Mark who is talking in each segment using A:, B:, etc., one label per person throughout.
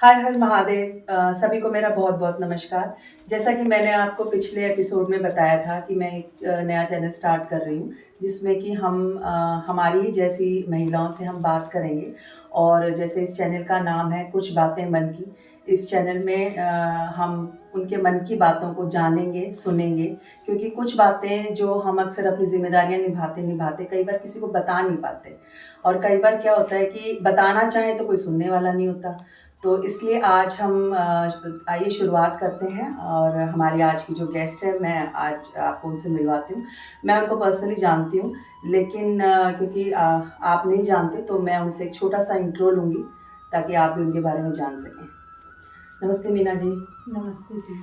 A: हर हर महादेव। सभी को मेरा बहुत बहुत नमस्कार। जैसा कि मैंने आपको पिछले एपिसोड में बताया था कि मैं एक नया चैनल स्टार्ट कर रही हूँ जिसमें कि हम हमारी जैसी महिलाओं से हम बात करेंगे। और जैसे इस चैनल का नाम है कुछ बातें मन की। इस चैनल में हम उनके मन की बातों को जानेंगे, सुनेंगे, क्योंकि कुछ बातें जो हम अक्सर अपनी जिम्मेदारियां निभाते निभाते कई बार किसी को बता नहीं पाते। और कई बार क्या होता है कि बताना चाहें तो कोई सुनने वाला नहीं होता। तो इसलिए आज हम आइए शुरुआत करते हैं। और हमारी आज की जो गेस्ट है, मैं आज आपको उनसे मिलवाती हूँ। मैं उनको पर्सनली जानती हूँ, लेकिन क्योंकि आप नहीं जानते तो मैं उनसे एक छोटा सा इंट्रो लूँगी ताकि आप भी उनके बारे में जान सकें। नमस्ते मीना जी।
B: नमस्ते जी।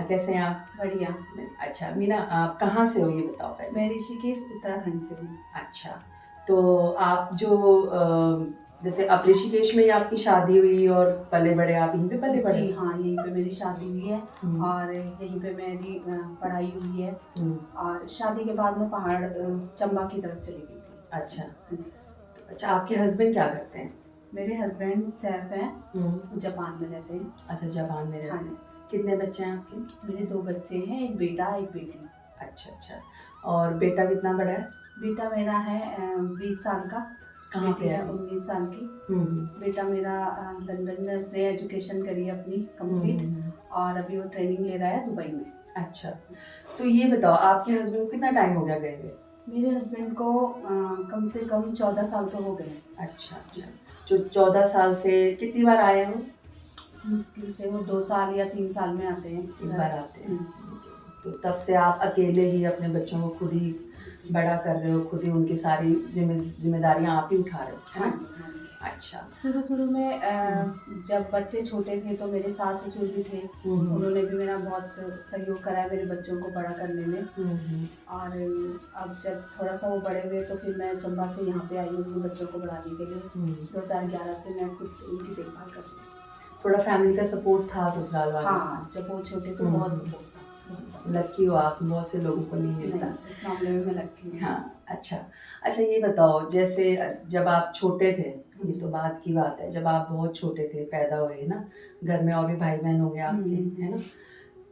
A: कैसे हैं आप?
B: बढ़िया।
A: अच्छा मीना, आप कहाँ से हो ये बताओ पहले।
B: मैं ऋषिकेश उत्तराखंड से हूँ।
A: अच्छा, तो आप जो जैसे आप ऋषिकेश में ही आपकी शादी हुई और पले बड़े आप यहीं पे पले बड़े?
B: जी हाँ, यहीं पे मेरी शादी हुई है
A: हम्म।
B: और यहीं पे मेरी पढ़ाई हुई है।
A: हम्म।
B: और शादी के बाद मैं पहाड़ चंबा की तरफ चली गई थी।
A: अच्छा।
B: हाँ जी।
A: अच्छा, आपके हस्बैंड क्या करते हैं?
B: मेरे हस्बैंड सैफ हैं, जापान में रहते हैं।
A: अच्छा, जापान में
B: हाँ
A: रहते
B: जी।
A: हैं। कितने बच्चे हैं आपके?
B: मेरे 2 बच्चे हैं, एक बेटा एक बेटी।
A: अच्छा अच्छा। और बेटा कितना बड़ा है?
B: बेटा मेरा है 20 साल का।
A: कहाँ
B: बेटी
A: पे है
B: है
A: अभी?
B: 19 साल की।
A: हम्म।
B: बेटा मेरा लंदन में, उसने एजुकेशन करी है अपनी कंप्लीट
A: हम्म।
B: और अभी वो ट्रेनिंग ले रहा है दुबई में।
A: अच्छा, तो ये बताओ आपके हस्बैंड को कितना टाइम हो गया गए हुए?
B: मेरे हस्बैंड को कम से कम 14 साल तो हो गए।
A: अच्छा अच्छा। जो 14 साल से कितनी बार आए हो?
B: मुश्किल से वो 2 साल या 3 साल में आते हैं।
A: एक बार आते हैं। तो तब से आप अकेले ही अपने बच्चों को खुद ही बड़ा कर रहे हो, खुद ही उनकी सारी जिम्मेदारियां आप ही उठा रहे हो, है
B: हाँ
A: ना?
B: जी हाँ जी।
A: अच्छा।
B: शुरू शुरू में जब बच्चे छोटे थे तो मेरे सास ससुर भी थे। उन्होंने भी मेरा बहुत सहयोग करा है मेरे बच्चों को बड़ा करने में। और अब जब थोड़ा सा वो बड़े हुए तो फिर मैं चंबा से यहाँ पे आई हूँ अपने बच्चों को बढ़ाने के लिए। 2011 से मैं खुद उनकी देखभाल करती हूँ।
A: थोड़ा फैमिली का सपोर्ट था ससुराल वालों का?
B: हाँ, जब वो छोटे तो बहुत सपोर्ट था।
A: लकी हो आप, बहुत से लोगों को नहीं मिलता।
B: नहीं, इस मामले में मैं लकी हूँ।
A: हाँ। अच्छा अच्छा, ये बताओ जैसे जब आप छोटे थे, ये तो बात की बात है, जब आप बहुत छोटे थे पैदा हुए ना, घर में और भी भाई बहन होंगे आपके, है ना?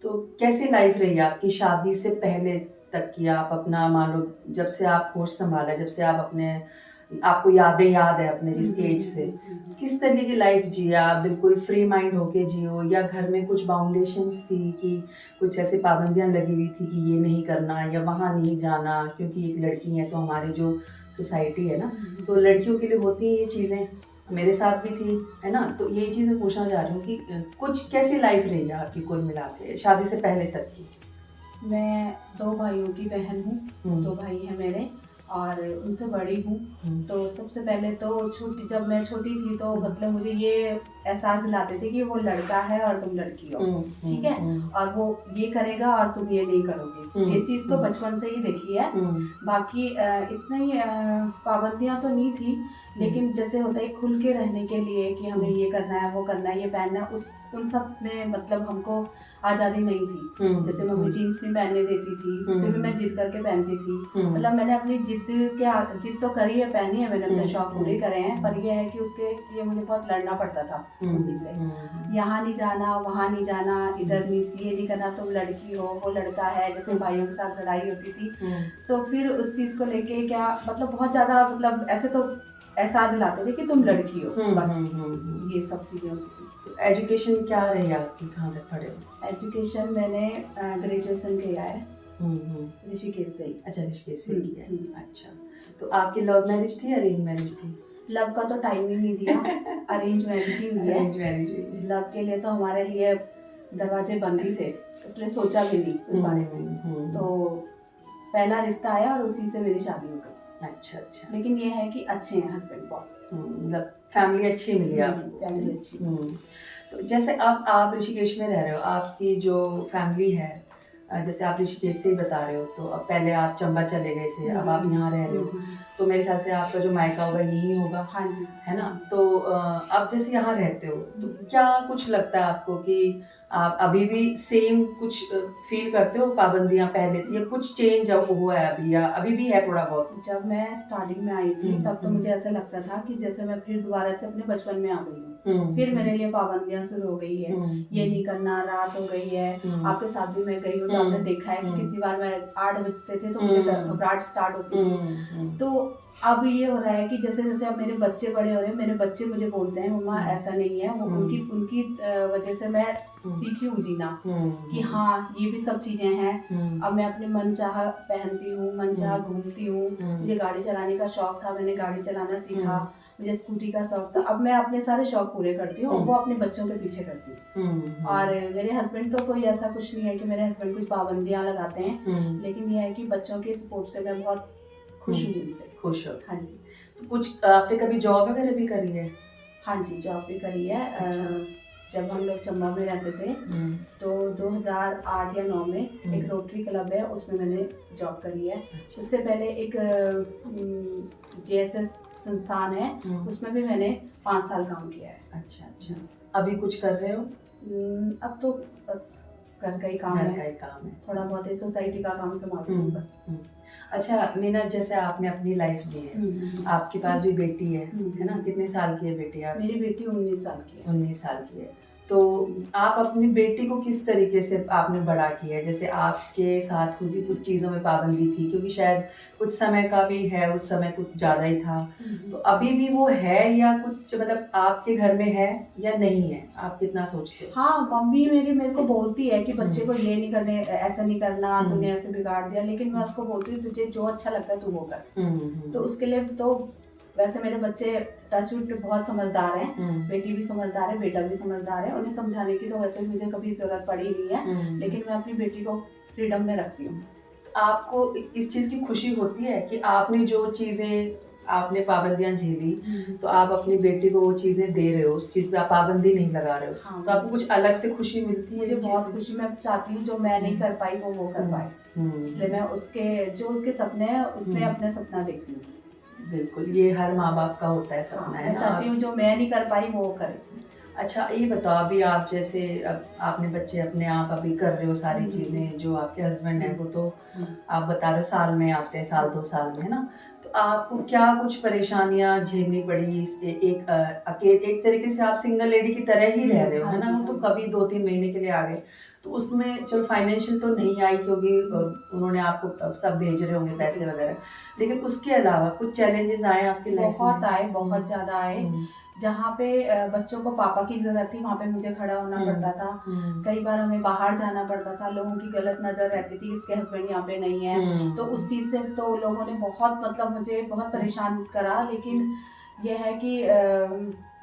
A: तो कैसी लाइफ रही आपकी शादी से पहले तक की? आप अपना मान लो जब से आप होश संभाला, जब से आप अपने आपको यादें याद है अपने जिस एज से, किस तरीके की लाइफ जिया आप? बिल्कुल फ्री माइंड होके जियो या घर में कुछ बाउंडेशंस थी कि कुछ ऐसी पाबंदियां लगी हुई थी कि ये नहीं करना या वहाँ नहीं जाना, क्योंकि एक लड़की है तो हमारे जो सोसाइटी है ना, तो लड़कियों के लिए होती हैं ये चीज़ें, मेरे साथ भी थी, है ना? तो यही चीज़ मैं पूछना चाह रही हूँ कि कुछ कैसी लाइफ रही है आपकी कुल मिला के शादी से पहले तक की?
B: मैं 2 भाइयों की बहन हूँ। 2 भाई हैं मेरे और उनसे बड़ी हूँ। तो सबसे पहले तो जब मैं छोटी थी तो मतलब मुझे ये एहसास दिलाते थे कि वो लड़का है और तुम लड़की हो, ठीक है, और वो ये करेगा और तुम ये नहीं करोगे। ये चीज़ तो बचपन से ही देखी है। बाकी इतनी पाबंदियाँ तो नहीं थी, लेकिन जैसे होता है खुल के रहने के लिए कि हमें ये करना है, वो करना है, ये पहनना है, उन सब में मतलब हमको आज़ादी नहीं थी। जैसे मम्मी जीन्स नहीं पहनने देती थी, फिर भी मैं जिद करके पहनती थी। मतलब मैंने अपनी जिद तो करी है, पहनी है मैंने, अपने शौक पूरे करे हैं, पर ये है कि उसके लिए मुझे बहुत लड़ना पड़ता था मम्मी से। यहाँ नहीं जाना, वहाँ नहीं जाना, इधर नहीं, ये नहीं करना, तुम लड़की हो, वो लड़का है, जैसे भाइयों के साथ लड़ाई होती थी। तो फिर उस चीज़ को लेके क्या मतलब बहुत ज़्यादा मतलब ऐसे तो एहसास दिलाते थे कि तुम लड़की हो, बस ये सब चीज़ें होती थी।
A: तो एजुकेशन क्या रही आपकी, कहाँ तक पढ़े हो?
B: एजुकेशन मैंने ग्रेजुएशन किया है ऋषिकेश से ही।
A: अच्छा, ऋषिकेश से किया है। अच्छा, तो आपकी लव मैरिज थी, अरेंज मैरिज थी?
B: लव का तो टाइम ही नहीं दिया, अरेंज मैरिज ही हुई है।
A: अरेंज मैरिज हुई है।
B: लव के लिए तो हमारे लिए दरवाजे बंद ही थे, इसलिए सोचा भी नहीं उस बारे में। तो पहला रिश्ता आया और उसी से मेरी शादी हो गई।
A: अच्छा अच्छा।
B: लेकिन ये है कि अच्छे हैं हस्बैंड बहुत,
A: मतलब फैमिली अच्छी मिली आपको?
B: फैमिली अच्छी।
A: तो जैसे अब आप ऋषिकेश में रह रहे हो, आपकी जो फैमिली है, जैसे आप ऋषिकेश से ही बता रहे हो, तो अब पहले आप चंबा चले गए थे, अब आप यहाँ रह रहे हो, तो मेरे ख्याल से आपका जो मायका होगा यही होगा।
B: हाँ जी,
A: है ना? तो आप जैसे यहाँ रहते हो तो क्या कुछ लगता है आपको कि आप अभी भी सेम कुछ फील करते हो? पाबंदियां पहले थी या कुछ चेंज अब हुआ है अभी, या अभी भी है थोड़ा बहुत?
B: जब मैं स्टार्टिंग में आई थी तब तो मुझे ऐसा लगता था कि जैसे मैं फिर दोबारा से अपने बचपन में आ गई फिर मेरे लिए पाबंदियां शुरू हो गई है, ये नहीं करना, रात हो गई है। आपके साथ भी मैं गई हूँ तो आपने देखा है कि कितनी बार मैं 8 बजते थे तो मुझे घबराहट स्टार्ट होती थी। तो अब ये हो रहा है कि जैसे जैसे अब मेरे बच्चे बड़े हो रहे हैं, मेरे बच्चे मुझे बोलते हैं मम्मा ऐसा नहीं है, वो उनकी उनकी वजह से मैं सीखी हूँ जीना कि हाँ ये भी सब चीजें हैं। अब मैं अपने मन चाह पहनती हूँ, मन चाह घूमती हूँ। मुझे गाड़ी चलाने का शौक था, मैंने गाड़ी चलाना सीखा। मुझे स्कूटी का शौक था, अब मैं अपने सारे शौक पूरे करती हूँ, वो अपने बच्चों के पीछे करती हूँ। और मेरे हस्बैंड तो कोई ऐसा कुछ नहीं है कि मेरे हस्बैंड कुछ पाबंदियां लगाते हैं, लेकिन ये है कि बच्चों के सपोर्ट से मैं बहुत खुश हूँ उनसे।
A: खुश हो?
B: हाँ जी।
A: तो कुछ आपने कभी जॉब वगैरह भी करी है?
B: हाँ जी, जॉब भी करी है। जब हम लोग चंबा में रहते थे तो 2008 या 9 में एक रोटरी क्लब है, उसमें मैंने जॉब करी है। उससे पहले एक JSS संस्थान है, उसमें भी मैंने 5 साल काम किया है।
A: अच्छा अच्छा। अभी कुछ कर रहे हो?
B: अब तो बस घर का ही काम है, थोड़ा बहुत ही सोसाइटी का काम संभालती हूँ बस।
A: अच्छा मीना, जैसे आपने अपनी लाइफ जी है, आपके पास भी बेटी है ना? कितने साल की है बेटी आपकी?
B: मेरी बेटी 19 साल की है।
A: 19 साल की है। तो आप अपनी बेटी को किस तरीके से आपने बड़ा किया है? जैसे आपके साथ खुद भी कुछ चीज़ों में पाबंदी थी, क्योंकि शायद कुछ समय का भी है, उस समय कुछ ज़्यादा ही था, तो अभी भी वो है या कुछ मतलब आपके घर में है या नहीं है? आप कितना सोचते हो?
B: हाँ, मम्मी मेरे को बोलती है कि बच्चे को ये नहीं करने, ऐसा नहीं करना, तूने ऐसे बिगाड़ दिया, लेकिन मैं उसको बोलती हूँ तुझे जो अच्छा लगता है तू वो कर। तो उसके लिए तो वैसे मेरे बच्चे टचवुड बहुत समझदार हैं, बेटी भी समझदार है, बेटा भी समझदार है, उन्हें समझाने की तो वैसे मुझे कभी जरूरत पड़ी नहीं है, लेकिन मैं अपनी बेटी को फ्रीडम में रखती हूँ।
A: आपको इस चीज़ की खुशी होती है कि आपने जो चीज़ें आपने पाबंदियां झेली, तो आप अपनी बेटी को वो चीज़ें दे रहे हो, उस चीज़ पे आप पाबंदी नहीं लगा रहे हो,
B: हाँ,
A: तो आपको कुछ अलग से खुशी मिलती है?
B: मुझे बहुत खुशी, मैं चाहती हूँ जो मैं नहीं कर पाई वो कर पाए, इसलिए मैं उसके सपने हैं उसमें अपने सपना देखती हूँ।
A: बिल्कुल, ये हर माँ बाप का होता है सपना, है
B: मैं
A: ना?
B: चाहती हूँ जो मैं नहीं कर पाई वो करे।
A: अच्छा ये बताओ, अभी आप जैसे अब आपने बच्चे अपने आप अभी कर रहे हो सारी चीज़ें, जो आपके हस्बैंड हैं वो तो आप बता रहे हो साल में आते हैं, साल 2 साल में, है ना? तो आपको क्या कुछ परेशानियां झेलनी पड़ी? एक तरीके से आप सिंगल लेडी की तरह ही रह रहे हो, है ना? वो तो कभी 2-3 महीने के लिए आ गए, तो उसमें चलो फाइनेंशियल तो नहीं आई क्योंकि उन्होंने आपको सब भेज रहे होंगे पैसे वगैरह, लेकिन उसके अलावा कुछ चैलेंजेस आए आपकी लाइफ में?
B: बहुत आए, बहुत ज्यादा आए। जहाँ पे बच्चों को पापा की जरूरत थी वहाँ पे मुझे खड़ा होना पड़ता था। कई बार हमें बाहर जाना पड़ता था, लोगों की गलत नजर रहती थी, इसके हस्बैंड यहाँ पे नहीं है, तो उस चीज से तो लोगों ने बहुत मतलब मुझे बहुत परेशान करा, लेकिन यह है कि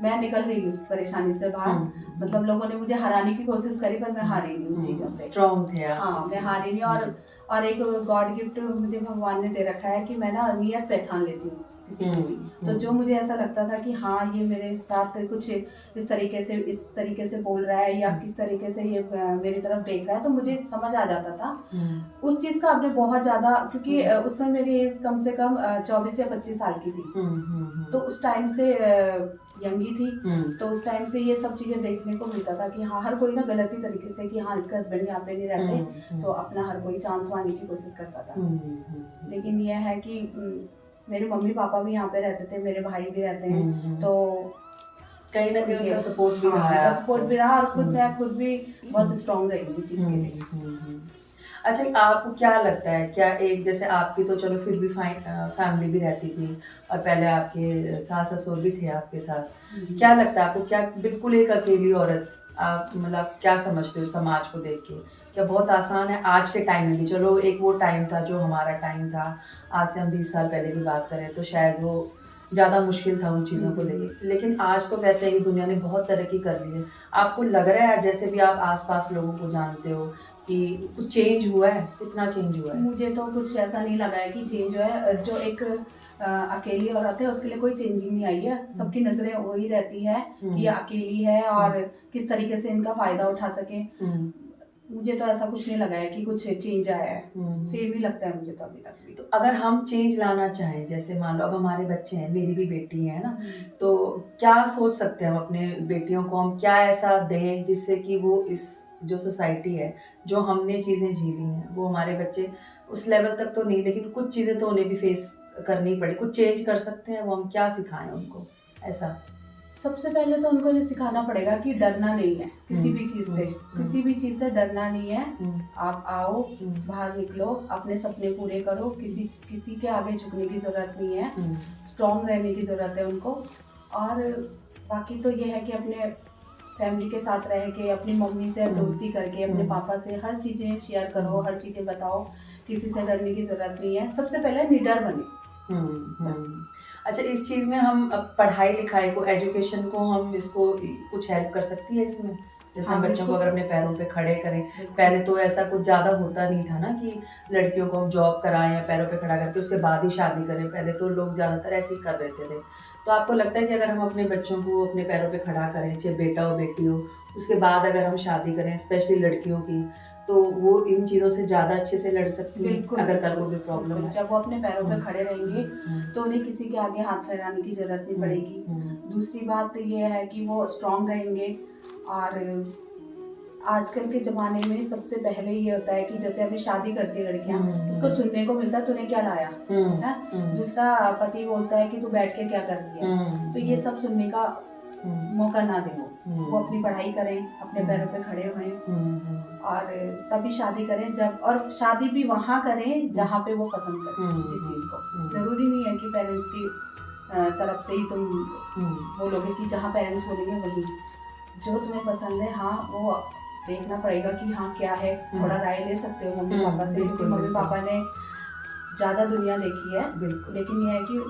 B: मैं निकल गई उस परेशानी से बाहर। मतलब लोगों ने मुझे हराने की कोशिश करी पर मैं हारी नहीं उन चीजों से।
A: स्ट्रॉन्ग थे आप?
B: हाँ, मैं हारी नहीं। और एक गॉड गिफ्ट मुझे भगवान ने दे रखा है कि मैं ना नियत पहचान लेती हूँ किसी की भी। तो जो मुझे ऐसा लगता था कि हाँ ये मेरे साथ कुछ इस तरीके से बोल रहा है या किस तरीके से ये मेरी तरफ देख रहा है, तो मुझे समझ आ जाता था उस चीज का। आपने बहुत ज्यादा, क्योंकि उस समय मेरी एज कम से कम 24 या 25 साल की थी, तो उस टाइम से यंगी थी, तो उस टाइम से ये सब चीजें देखने को मिलता था कि हाँ हर कोई ना गलती तरीके से कि हाँ इसका हस्बैंड यहाँ पे नहीं रहते, तो अपना हर कोई चांस पाने की कोशिश करता था। लेकिन यह है कि मेरे मम्मी पापा भी यहाँ पे रहते थे, मेरे भाई भी रहते हैं, तो
A: कहीं ना कहीं उनका सपोर्ट भी रहा है,
B: सपोर्ट भी रहा, और मैं खुद भी बहुत स्ट्रॉन्ग रही हूँ चीज के लिए।
A: अच्छा आपको क्या लगता है, क्या एक जैसे आपकी तो चलो फिर भी फैमिली भी रहती थी और पहले आपके सास ससुर भी थे आपके साथ, क्या लगता है आपको, क्या बिल्कुल एक अकेली औरत आप मतलब क्या समझते हो समाज को देख के, क्या बहुत आसान है आज के टाइम में भी? चलो एक वो टाइम था जो हमारा टाइम था, आज से हम 20 साल पहले की बात करें तो शायद वो ज़्यादा मुश्किल था उन चीज़ों को लेके, लेकिन आज तो कहते हैं कि दुनिया ने बहुत तरक्की कर ली है। आपको लग रहा है जैसे भी आप आसपास लोगों को जानते हो कि कुछ चेंज हुआ है? कितना चेंज हुआ है?
B: मुझे तो कुछ ऐसा नहीं लगा है कि चेंज हुआ है। जो एक अकेली औरत है उसके लिए कोई चेंजिंग नहीं आई है, सबकी नजरें वही रहती है कि ये अकेली है और किस तरीके से इनका फायदा उठा सके। मुझे तो ऐसा कुछ नहीं लगा है कि कुछ चेंज आया है, सेम ही लगता है मुझे तो अभी तक भी।
A: तो अगर हम चेंज लाना चाहें, जैसे मान लो अब हमारे बच्चे हैं, मेरी भी बेटी है ना, तो क्या सोच सकते हैं हम अपने बेटियों को, हम क्या ऐसा दें जिससे कि वो इस जो सोसाइटी है, जो हमने चीज़ें झेली हैं, वो हमारे बच्चे उस लेवल तक तो नहीं, लेकिन कुछ चीज़ें तो उन्हें भी फेस करनी पड़े, कुछ चेंज कर सकते हैं वो, हम क्या सिखाएं उनको ऐसा?
B: सबसे पहले तो उनको ये सिखाना पड़ेगा कि डरना नहीं है किसी भी चीज़ से, किसी भी चीज़ से डरना नहीं है। आप आओ, बाहर निकलो, अपने सपने पूरे करो, किसी के आगे झुकने की ज़रूरत नहीं है, स्ट्रॉन्ग रहने की ज़रूरत है उनको। और बाकी तो ये है कि अपने फैमिली के साथ रह के, अपनी मम्मी से दोस्ती करके, अपने पापा से हर चीज़ें शेयर करो, हर चीज़ें बताओ, किसी से डरने की ज़रूरत नहीं है। सबसे पहले निडर बने।
A: अच्छा, इस चीज़ में हम अब पढ़ाई लिखाई को, एजुकेशन को, हम इसको कुछ हेल्प कर सकती है इसमें? जैसे हम बच्चों को अगर अपने पैरों पे खड़े करें, पहले तो ऐसा कुछ ज़्यादा होता नहीं था ना कि लड़कियों को हम जॉब कराएं या पैरों पे खड़ा करके उसके बाद ही शादी करें। पहले तो लोग ज़्यादातर ऐसे ही कर देते थे। तो आपको लगता है कि अगर हम अपने बच्चों को अपने पैरों पे खड़ा करें, चाहे बेटा हो बेटी हो, उसके बाद अगर हम शादी करें, स्पेशली लड़कियों की, तो वो इन चीज़ों से ज़्यादा अच्छे से लड़ सकती है अगर कल को कोई प्रॉब्लम है?
B: जब वो अपने पैरों पे खड़े रहेंगे तो उन्हें किसी के आगे हाथ फैलाने की जरूरत नहीं पड़ेगी। दूसरी बात ये है कि वो स्ट्रांग रहेंगे। और आजकल के ज़माने में सबसे पहले ये होता है कि जैसे अभी शादी करती है लड़कियां, उसको सुनने को मिलता है तूने क्या लाया है, दूसरा पति बोलता है कि तू बैठ के क्या कर रही है। तो ये सब सुनने का मौका ना दें, वो अपनी पढ़ाई करें, अपने पैरों पे खड़े हों और तभी शादी करें। जब और शादी भी वहाँ करें जहाँ पे वो पसंद करें जिस चीज़ को। ज़रूरी नहीं है कि पेरेंट्स की तरफ से ही तुम बोलोगे कि जहाँ पेरेंट्स बोलेंगे वही, जो तुम्हें पसंद है हाँ वो देखना पड़ेगा कि हाँ क्या है। थोड़ा राय ले सकते हो मम्मी पापा से, क्योंकि मम्मी पापा ने ज़्यादा दुनिया देखी है, लेकिन ये है कि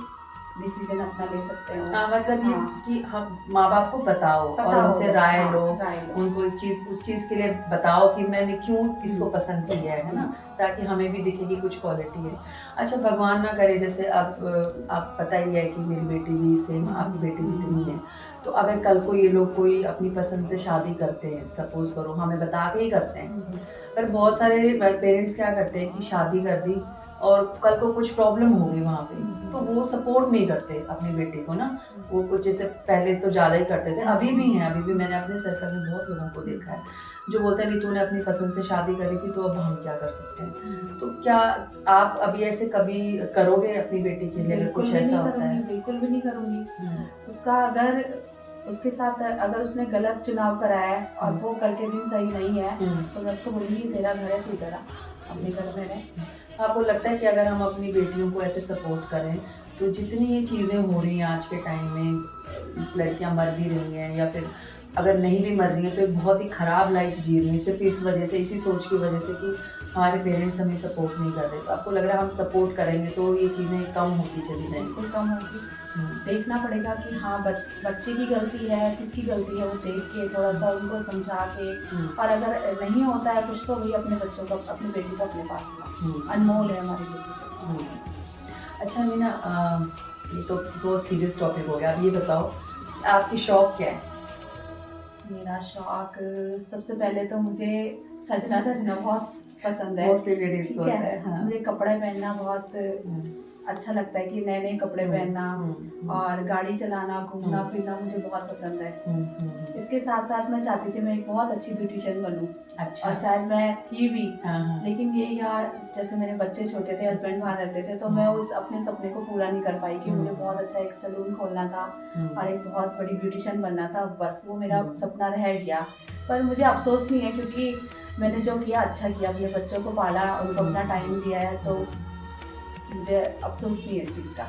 B: डिसीजन अपना ले सकते हो।
A: मतलब ये कि हम माँ बाप को बताओ और उनसे राय लो, उनको एक चीज उस चीज के लिए बताओ कि मैंने क्यों इसको पसंद किया है ना, ताकि हमें भी दिखे कि कुछ क्वालिटी है। अच्छा, भगवान ना करे, जैसे अब आप पता ही है कि मेरी बेटी भी सेम आपकी बेटी जितनी है, तो अगर कल को ये लोग कोई अपनी पसंद से शादी करते हैं, सपोज करो हमें बता के ही करते हैं, पर बहुत सारे पेरेंट्स क्या करते हैं कि शादी कर दी और कल को कुछ प्रॉब्लम हो गई वहाँ पे, तो वो सपोर्ट नहीं करते अपनी बेटी को ना। वो कुछ जैसे पहले तो ज़्यादा ही करते थे, अभी भी हैं, अभी भी मैंने अपने सर्कल में बहुत लोगों को देखा है जो बोलते हैं कि तूने अपनी पसंद से शादी करी थी तो अब हम क्या कर सकते हैं। तो क्या आप अभी ऐसे कभी करोगे अपनी बेटी के लिए अगर कुछ ऐसा होता है?
B: बिल्कुल भी नहीं करूँगी। उसका अगर उसके साथ अगर उसने गलत चुनाव कराया है और वो कल के दिन सही नहीं है तो मैं उसको बोलूँगी तेरा घर है, तू तेरा अपने घर में रह।
A: आपको लगता है कि अगर हम अपनी बेटियों को ऐसे सपोर्ट करें तो जितनी ये चीज़ें हो रही हैं आज के टाइम में, लड़कियां मर भी रही हैं या फिर अगर नहीं भी मर रही हैं तो एक बहुत ही ख़राब लाइफ जी रही हैं सिर्फ इस वजह से, इसी सोच की वजह से कि हमारे पेरेंट्स हमें सपोर्ट नहीं कर रहे। तो आपको लग रहा है हम सपोर्ट करेंगे तो ये चीज़ें कम होती चली जाएंगी?
B: कम होगी। देखना पड़ेगा कि हाँ बच्चे की गलती है, किसकी गलती है, वो देख के थोड़ा सा उनको समझा के, और अगर नहीं होता है कुछ तो वही अपने बच्चों को, अपनी बेटी को अपने पास ला, अनमोल है हमारी बेटी।
A: अच्छा मीना, ये तो बहुत सीरियस टॉपिक हो गया, अब ये बताओ आपकी शौक क्या है?
B: मेरा शौक सबसे पहले तो मुझे सजना धजना बहुत पसंद है।
A: मोस्टली लेडीज को होता है। हाँ।
B: मुझे कपड़े पहनना बहुत अच्छा लगता है कि नए नए कपड़े पहनना, और गाड़ी चलाना, घूमना फिरना मुझे बहुत पसंद है। इसके साथ साथ मैं चाहती थी मैं एक बहुत अच्छी ब्यूटिशियन बनूं। अच्छा। और शायद मैं थी भी, लेकिन ये यार जैसे मेरे बच्चे छोटे थे, हस्बैंड बाहर रहते थे, तो मैं उस अपने सपने को पूरा नहीं कर पाई कि मुझे बहुत अच्छा एक सैलून खोलना था और एक बहुत बड़ी ब्यूटिशियन बनना था। बस वो मेरा सपना रह गया, पर मुझे अफसोस नहीं है क्योंकि मैंने जो किया अच्छा किया, अपने बच्चों को पाला, उनको अपना टाइम दिया है, तो मुझे अफसोस नहीं है इस चीज़ का।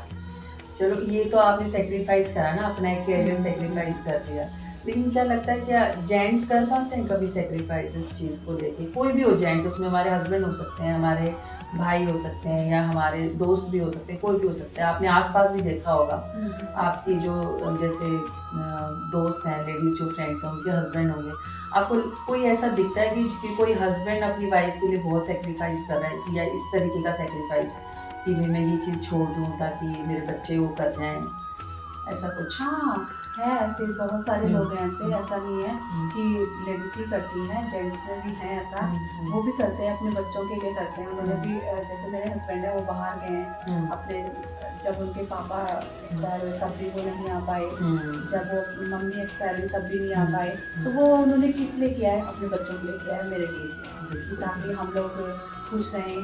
A: चलो, ये तो आपने सेक्रीफाइस करा ना, अपना एक कैरियर सेक्रीफाइस कर दिया, लेकिन क्या लगता है क्या जेंट्स कर पाते हैं कभी सेक्रीफाइस इस चीज़ को लेके? कोई भी हो जेंट्स, उसमें हमारे हस्बैंड हो सकते हैं, हमारे भाई हो सकते हैं, या हमारे दोस्त भी हो सकते हैं, कोई भी हो सकता है। आपने आसपास भी देखा होगा आपकी जो जैसे दोस्त हैं, लेडीज जो फ्रेंड्स हैं, उनके हस्बैंड होंगे, आपको कोई ऐसा दिखता है कि कोई हस्बैंड अपनी वाइफ के लिए बहुत सेक्रीफाइस कर रहा है, या इस तरीके का सेक्रीफाइस कि मैं ये चीज़ छोड़ दूँ ताकि मेरे बच्चे वो कर जाएं, ऐसा कुछ?
B: हाँ है, ऐसे बहुत सारे लोग हैं ऐसे, ऐसा नहीं है कि लेडीज ही करती हैं, जेंट्स में भी हैं ऐसा, वो भी करते हैं, अपने बच्चों के लिए करते हैं। उन्होंने भी जैसे मेरे हस्बैंड है वो बाहर गए हैं अपने, जब उनके पापा एक्सपायर हुए तब भी वो नहीं आ पाए, जब वो मम्मी एक्सपायर हुई तब भी नहीं आ पाए, तो वो उन्होंने किस लिए किया है? अपने बच्चों के लिए किया है, मेरे लिए, ताकि हम लोग खुश रहें,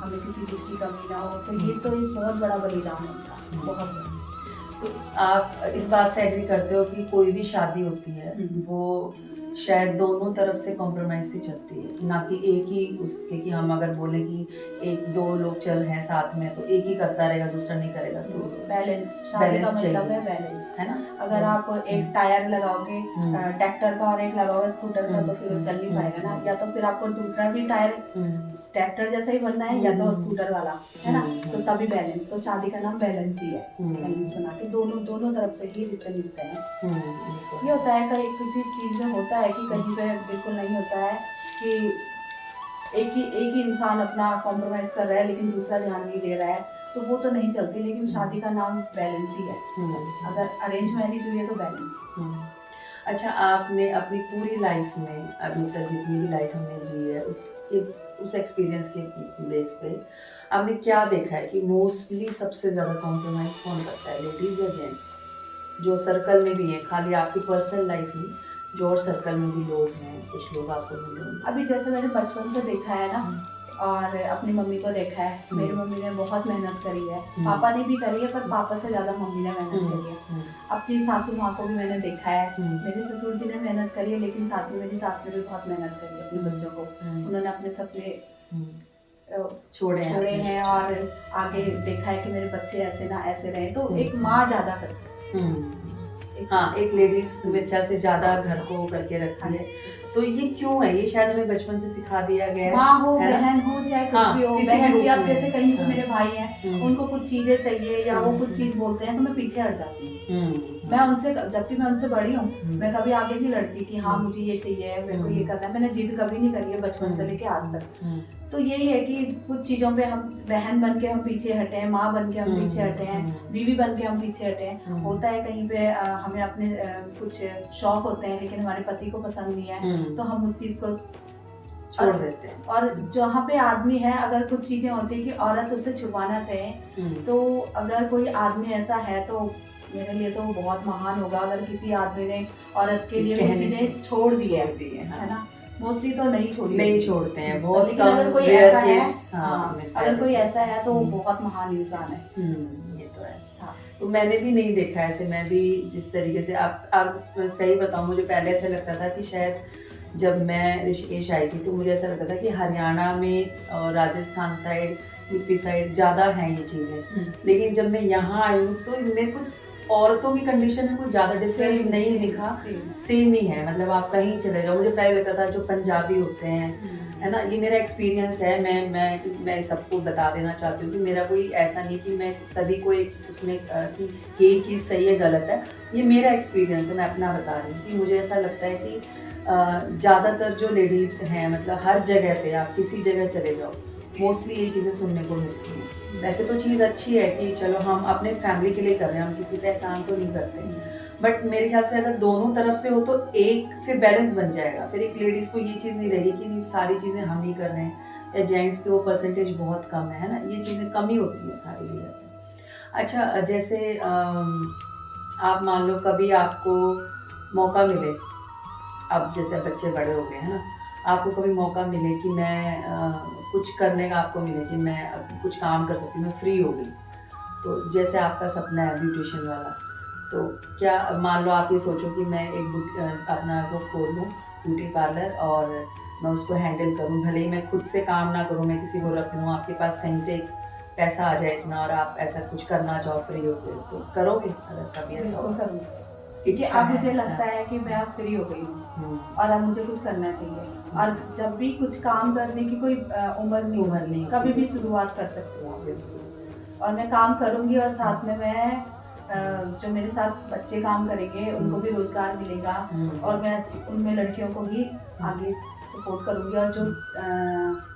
B: हमें किसी चीज़ की कमी ना हो। तो ये तो एक बहुत बड़ा बलिदान होता है, बहुत बड़ा।
A: तो आप इस बात से एग्री करते हो कि कोई भी शादी होती है वो शायद दोनों तरफ से कॉम्प्रोमाइज से चलती है, ना कि एक ही उसके, कि हम अगर बोले कि एक दो लोग चल हैं साथ में तो एक ही करता रहेगा दूसरा नहीं करेगा, तो
B: बैलेंस, शादी का मतलब है बैलेंस,
A: है ना।
B: अगर आप एक टायर लगाओगे ट्रैक्टर का और एक लगाओगे स्कूटर का तो फिर वो चल नहीं पाएगा ना, या तो फिर आपको दूसरा भी टायर ट्रैक्टर जैसा ही बनना है या तो स्कूटर वाला, है ना, तो तभी बैलेंस। तो शादी का नाम बैलेंस ही है, बैलेंस बना के दोनों तरफ से ही रिश्ते मिलते हैं। ये होता है कहीं किसी चीज में होता है कि कहीं पे बिल्कुल नहीं होता है कि एक ही इंसान अपना कॉम्प्रोमाइज कर रहा है लेकिन दूसरा ध्यान नहीं दे रहा है, तो वो तो नहीं चलती। लेकिन शादी का नाम बैलेंस ही है। अगर अरेंज मैरिज हुई है तो बैलेंस।
A: अच्छा, आपने अपनी पूरी लाइफ में अभी तक जितनी भी लाइफ हमने जी है उस एक्सपीरियंस के बेस पे आपने क्या देखा है कि मोस्टली सबसे ज़्यादा कॉम्प्रोमाइज़ कौन करता है, लेडीज़ या जेंट्स? जो सर्कल में भी है, खाली आपकी पर्सनल लाइफ नहीं, जो और सर्कल में भी लोग हैं, कुछ लोग आपको मिले होंगे।
B: अभी जैसे मैंने बचपन से देखा है ना, और अपनी मम्मी को देखा है, मेरी मम्मी ने बहुत मेहनत करी है, पापा ने भी करी है, पर पापा से ज़्यादा मम्मी ने मेहनत करी है। अपनी सासू माँ को भी मैंने देखा है, मेरे ससुर जी ने मेहनत करी है, लेकिन साथ में मेरी सास ने भी बहुत मेहनत करी है अपने बच्चों को। उन्होंने अपने सपने छोड़े हैं और आगे देखा है कि मेरे बच्चे ऐसे ना ऐसे रहे, तो एक माँ ज़्यादा करती है।
A: हाँ, एक लेडीज मेरे ख्याल से ज्यादा घर को करके रखती है, तो ये क्यों है? ये शायद हमें बचपन से सिखा दिया गया है।
B: माँ हो, बहन हो, चाहे कुछ भी हो, बहन भी, अब जैसे कहीं पे मेरे भाई हैं, उनको कुछ चीजें चाहिए या वो कुछ चीज बोलते हैं तो मैं पीछे हट जाती हूँ। मैं उनसे, जबकि मैं उनसे बड़ी हूँ, मैं कभी आगे नहीं लड़ती कि हाँ मुझे ये चाहिए, मेरे को ये करना है। मैंने जिद कभी नहीं करी है बचपन से लेके आज तक। तो यही है कि कुछ चीजों पे हम बहन बन के हम पीछे हटे हैं, माँ बन के हम पीछे हटे हैं, बीवी बन के हम पीछे हटे हैं। होता है कहीं पे हमें अपने कुछ शौक होते हैं लेकिन हमारे पति को पसंद नहीं है, तो हम उस चीज को
A: छोड़ देते हैं।
B: और जहाँ पे आदमी है, अगर कुछ चीजें होती है कि औरत उससे छुपाना चाहे, तो अगर कोई आदमी ऐसा है तो मेरे लिए तो बहुत महान होगा अगर किसी आदमी ने औरत के लिए कुछ चीजें छोड़ दी है ना। मोस्टली तो नहीं छोड़ते हैं बहुत, लेकिन अगर कोई ऐसा है, अगर कोई ऐसा है तो वो बहुत महान इंसान है।
A: ये तो है। तो मैंने भी नहीं देखा ऐसे, मैं भी जिस तरीके से आप सही बताऊं, मुझे पहले ऐसा लगता था कि शायद जब मैं ऋषिकेश आई थी तो मुझे ऐसा लगता था कि हरियाणा में और राजस्थान साइड, यूपी साइड ज़्यादा हैं ये चीज़ें, लेकिन जब मैं यहाँ आई हूँ तो मेरे को औरतों की कंडीशन में कुछ ज़्यादा डिफरेंस नहीं दिखा, सेम ही है। मतलब आप कहीं चले जाओ, मुझे पहले लगता था जो पंजाबी होते हैं, है ना, ये मेरा एक्सपीरियंस है, मैं सबको बता देना चाहती हूँ कि मेरा कोई ऐसा नहीं कि मैं सभी को एक उसमें कि ये चीज़ सही है गलत है, ये मेरा एक्सपीरियंस है, मैं अपना बता रही हूँ कि मुझे ऐसा लगता है कि ज़्यादातर जो लेडीज़ हैं, मतलब हर जगह पे आप किसी जगह चले जाओ, मोस्टली ये चीज़ें सुनने को मिलती हैं। वैसे तो चीज़ अच्छी है कि चलो हम अपने फैमिली के लिए कर रहे हैं, हम किसी पे एहसान तो नहीं करते, बट मेरे ख्याल से अगर दोनों तरफ से हो तो एक फिर बैलेंस बन जाएगा। फिर एक लेडीज़ को ये चीज़ नहीं रहेगी कि नहीं सारी चीज़ें हम ही कर रहे हैं, या जेंट्स के वो परसेंटेज बहुत कम है ना, ये चीज़ें कमी होती है सारी जगह पे। अच्छा, जैसे आप मान लो कभी आपको मौका मिले, अब जैसे बच्चे बड़े हो गए हैं ना, आपको कभी मौका मिले कि मैं कुछ करने का आपको मिले कि मैं अब कुछ काम कर सकती हूँ, मैं फ्री हो गई, तो जैसे आपका सपना है ब्यूटिशियन वाला, तो क्या मान लो आप ये सोचो कि मैं एक अपना वो खोल लूँ ब्यूटी पार्लर और मैं उसको हैंडल करूँ, भले ही मैं खुद से काम ना करूँ, मैं किसी को रख लूँ, आपके पास कहीं से एक पैसा आ जाए इतना और आप ऐसा कुछ करना चाहो फ्री होकर, तो करोगे अगर कभी ऐसा हो?
B: क्योंकि अब मुझे लगता है कि मैं अब फ्री हो गई हूँ और अब मुझे कुछ करना चाहिए, और जब भी कुछ काम करने की कोई उम्र नहीं, कभी भी शुरुआत कर सकती हूँ आप, और मैं काम करूँगी, और साथ में मैं जो मेरे साथ बच्चे काम करेंगे उनको भी रोजगार मिलेगा, और मैं उनमें लड़कियों को भी आगे सपोर्ट करूँगी। और जो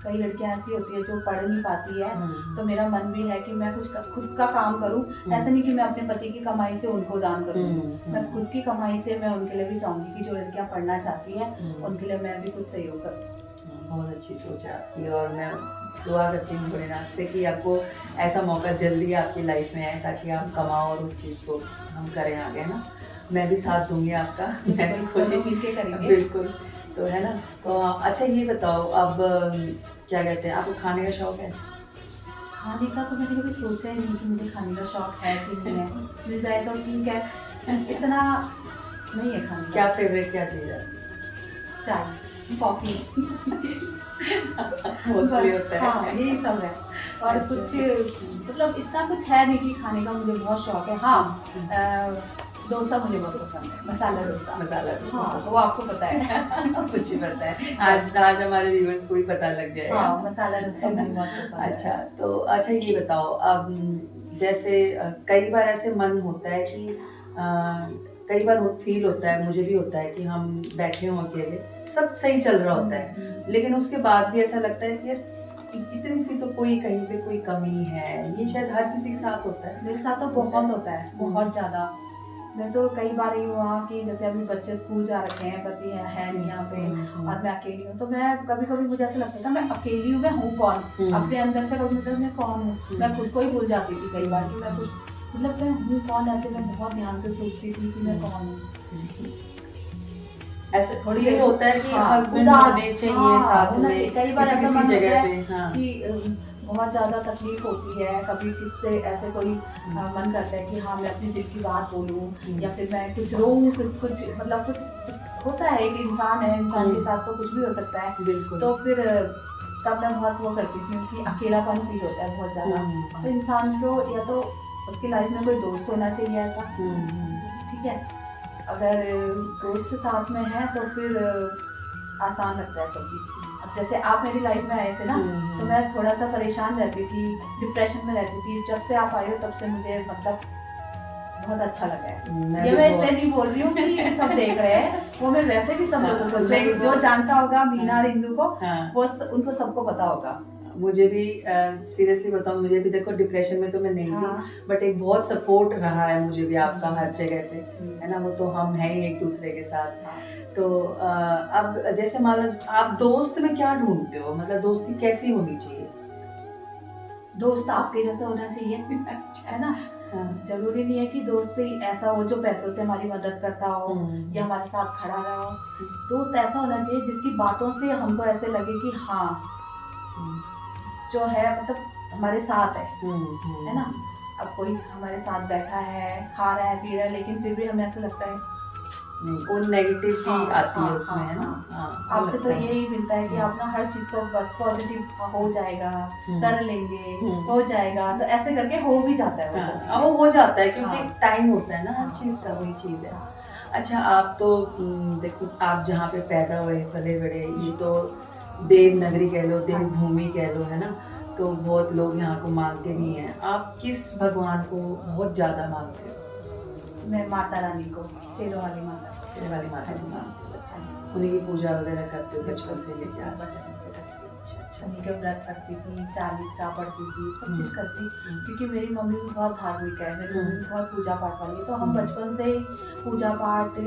B: कई लड़कियां ऐसी होती है जो पढ़ नहीं पाती है, तो मेरा मन भी है कि मैं कुछ खुद का काम करूँ, ऐसा नहीं कि मैं अपने पति की कमाई से उनको दान करूँ, मैं खुद की कमाई से मैं उनके लिए भी चाहूँगी कि जो लड़कियां पढ़ना चाहती हैं उनके लिए मैं भी कुछ सहयोग करूँ।
A: बहुत अच्छी सोच है आपकी, और मैं दुआ करती हूँ भोलेनाथ से कि आपको ऐसा मौका जल्दी आपकी लाइफ में आए ताकि आप कमाओ और उस चीज़ को हम करें आगे ना। मैं भी साथ दूंगी आपका, मैं भी कोशिश
B: करेंगे,
A: बिल्कुल, तो है ना। तो अच्छा ये बताओ, अब क्या कहते हैं, आपको खाने का शौक है?
B: खाने का तो मैंने कभी सोचा ही नहीं कि मुझे खाने का शौक है कि नहीं है। मिल जाए तो ठीक है, इतना नहीं है खाने का।
A: क्या फेवरेट क्या चीज़ है?
B: चाय, कॉफी
A: मोस्टली होता है।
B: हाँ, यही सब है। और
A: अच्छा।
B: कुछ मतलब इतना कुछ है नहीं कि खाने का मुझे बहुत शौक है। हाँ, डोसा मुझे बहुत पसंद है, मसाला डोसा।
A: मसाला डोसा
B: हाँ,
A: पसंद
B: वो आपको पता है।
A: मुझे पता है, आज हमारे व्यूअर्स को भी पता लग जाएगा।
B: हाँ, मसाला डोसा मुझे बहुत पसंद है।
A: अच्छा, तो अच्छा ये बताओ, अब जैसे कई बार ऐसे मन होता है कि कई बार फील होता है, मुझे भी होता है कि हम बैठे हों अकेले, सब सही चल रहा होता है, लेकिन उसके बाद भी ऐसा लगता है कि यार इतनी सी तो कोई कहीं पे कोई कमी है। ये शायद हर किसी के साथ होता है।
B: मेरे साथ तो बहुत होता है, बहुत ज़्यादा। मैं तो कई बार ये हुआ कि जैसे अभी बच्चे स्कूल जा रखे हैं, पति है नहीं यहाँ पे, और मैं अकेली हूँ, तो मैं कभी कभी मुझे ऐसा लगता था मैं अकेली हूँ, मैं हूँ कौन, अपने अंदर से कभी मतलब मैं कौन हूँ, मैं खुद को ही भूल जाती थी कई बार कि मैं खुद मतलब मैं हूँ कौन। ऐसे मैं बहुत ध्यान से सोचती थी कि मैं कौन हूँ।
A: ऐसे थोड़ी ये होता है कि
B: हाँ,
A: हस्बैंड
B: उदास,
A: होने चाहिए
B: हाँ,
A: साथ
B: होना
A: में,
B: चाहिए। कई बार
A: किसी
B: ऐसा
A: किसी
B: मन होता
A: जगह
B: है
A: पे। हाँ।
B: कि बहुत ज़्यादा तकलीफ होती है, कभी किससे ऐसे कोई मन करता है कि हाँ मैं अपनी दिल की बात बोलूँ, या फिर मैं कुछ रोऊँ, कुछ मतलब कुछ होता है कि इंसान है, इंसान के साथ तो कुछ भी हो सकता है।
A: बिल्कुल।
B: तो फिर तब मैं बहुत वो करती थी कि अकेलापन फील होता है बहुत ज़्यादा। तो इंसान को या तो उसकी लाइफ में कोई दोस्त होना चाहिए ऐसा, ठीक है, अगर दोस्त साथ में है तो फिर आसान लगता है सब चीज़। अब जैसे आप मेरी लाइफ में आए थे ना, तो मैं थोड़ा सा परेशान रहती थी, डिप्रेशन में रहती थी। जब से आप आए हो तब से मुझे मतलब बहुत अच्छा लगा है। ये मैं इसलिए नहीं बोल रही हूँ कि सब देख रहे हैं, वो मैं वैसे भी सब लोगों को जो जानता होगा मीना और इंदु को, वो उनको सबको पता होगा।
A: मुझे भी सीरियसली बताऊं, मुझे भी देखो डिप्रेशन में तो मैं नहीं थी, बट एक बहुत सपोर्ट रहा है मुझे भी आपका हर जगह पे, है ना। वो तो हम हैं ही एक दूसरे के साथ। तो अब जैसे मान लो आप दोस्त में क्या ढूंढते हो, मतलब दोस्ती कैसी होनी चाहिए?
B: दोस्त आपके जैसा होना चाहिए, है ना। जरूरी नहीं है कि दोस्त ऐसा हो जो पैसों से हमारी मदद करता हो या हमारे साथ खड़ा रहा हो। दोस्त ऐसा होना चाहिए जिसकी बातों से हमको ऐसे लगे कि हाँ जो है मतलब हमारे साथ है ना। अब कोई हमारे साथ बैठा है, खा रहा है, पी रहा है, लेकिन फिर भी हमें ऐसा लगता है
A: नहीं, वो नेगेटिविटी आती है उसमें, है ना।
B: आपसे तो यही मिलता है कि आप ना हर चीज को बस पॉजिटिव हो जाएगा, कर लेंगे, हो जाएगा, तो ऐसे करके हो भी जाता है।
A: वो हो जाता है क्योंकि टाइम होता है ना हर चीज का, वही चीज है। अच्छा, आप तो देखो, आप जहाँ पे पैदा हुए पले बड़े, ये तो देवनगरी कह लो, देवभूमि कह लो, है ना। तो बहुत लोग यहाँ को मानते भी हैं। आप किस भगवान को बहुत ज्यादा मानते हो?
B: मैं माता रानी को, शेरों वाली माता,
A: शेरों वाली माता को मानते हो। अच्छा, उन्हीं की पूजा वगैरह करते हो बचपन से लेकर आज तक?
B: उन्हीं के व्रत करती थी, चालीसा पढ़ती थी, सब चीज़ करती, क्योंकि मेरी मम्मी भी बहुत धार्मिक है, मेरी मम्मी बहुत पूजा पाठ वाली है। तो हम बचपन से पूजा पाठ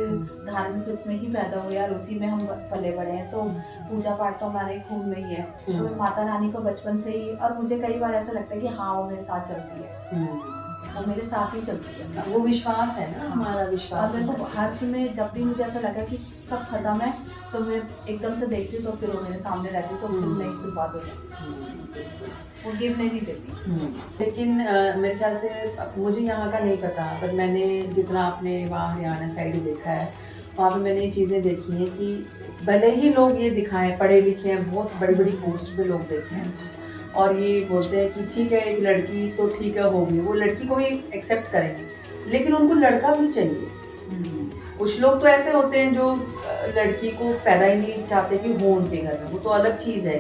B: धार्मिक उसमें ही पैदा हुए और उसी में हम पले बड़े हैं। तो पूजा पाठ तो हमारे खून में ही है। तो मैं माता रानी को बचपन से ही, और मुझे कई बार ऐसा लगता है कि हाँ वो मेरे साथ चलती है, वो मेरे साथ ही चलती है।
A: वो विश्वास है ना, हमारा विश्वास।
B: और मेरे को हर समय जब भी मुझे ऐसा लगा कि सब खत्म है, तो मैं एकदम से देखती हूँ तो फिर वो मेरे सामने रहती, तो फिर नई शुरुआत हो जाती, वो गिरने नहीं देती।
A: लेकिन मेरे ख्याल से मुझे यहाँ का नहीं पता, पर मैंने जितना आपने वहाँ हरियाणा साइड देखा है, वहाँ पे मैंने ये चीज़ें देखी हैं कि भले ही लोग ये दिखाएं, पढ़े लिखे हैं, बहुत बड़ी बड़ी पोस्ट पे लोग देखे हैं, और ये बोलते हैं कि ठीक है एक लड़की तो ठीक है होगी, वो लड़की को भी एक्सेप्ट करेंगे, लेकिन उनको लड़का भी चाहिए। कुछ लोग तो ऐसे होते हैं जो लड़की को पैदा ही नहीं चाहते कि हो उनके घर में, वो तो अलग चीज़ है।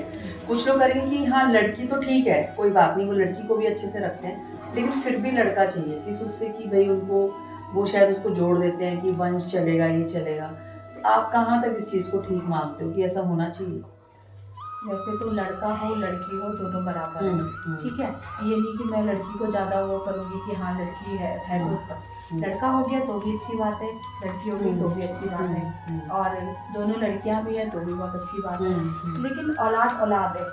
A: कुछ लोग करेंगे कि हाँ लड़की तो ठीक है, कोई बात नहीं, वो लड़की को भी अच्छे से रखते हैं, लेकिन फिर भी लड़का चाहिए, किस उससे कि भाई उनको, वो शायद उसको जोड़ देते हैं कि वंश चलेगा, ये चलेगा। तो आप कहाँ तक इस चीज़ को ठीक मानते हो कि ऐसा होना चाहिए?
B: वैसे तो लड़का हो लड़की हो दोनों बराबर है, ठीक है। ये नहीं कि मैं लड़की को ज़्यादा वो करूँगी कि हाँ लड़की है तो बस, लड़का हो गया तो भी अच्छी बात है, लड़की हो गई तो भी अच्छी बात है, और दोनों लड़कियां भी हैं तो भी बहुत अच्छी बात है। लेकिन औलाद औलाद है,